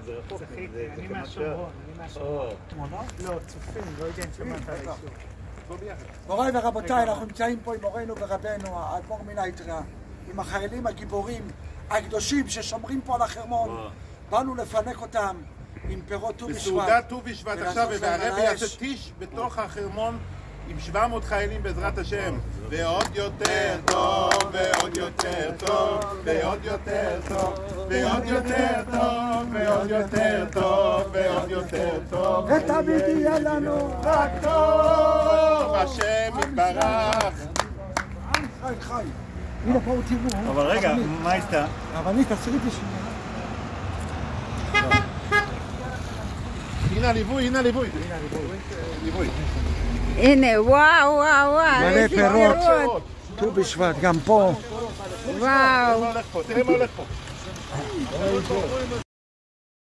זה רחוק. אני מהשומרון, לא, צופים, לא יודע אם שמעת על היישוב. מוריי ורבותיי, אנחנו נמצאים פה עם מורנו ורבנו, האדמו"ר מלייטרה, עם החיילים הגיבורים, הקדושים ששומרים פה על החרמון. באנו לפנק אותם עם פירות ט"ו בשבט. בסעודת ט"ו בשבט עכשיו, והרבי יעשה טיש בתוך החרמון עם 700 חיילים בעזרת השם. ועוד יותר טוב, ועוד יותר טוב, ועוד יותר טוב, ועוד יותר טוב, ועוד יותר טוב, ועוד יותר טוב. ותמיד יהיה לנו רק טוב, השם יתברך. חי, חי. הנה פה הוא תראו. אבל רגע, מה איתה? רבנית, תעשי בשביל. הנה הליווי, הנה הליווי. ליווי. הנה, וואו, וואו, וואו, מלא פירות. ט"ו בשבט, גם פה. וואו. תראה מה הולך פה.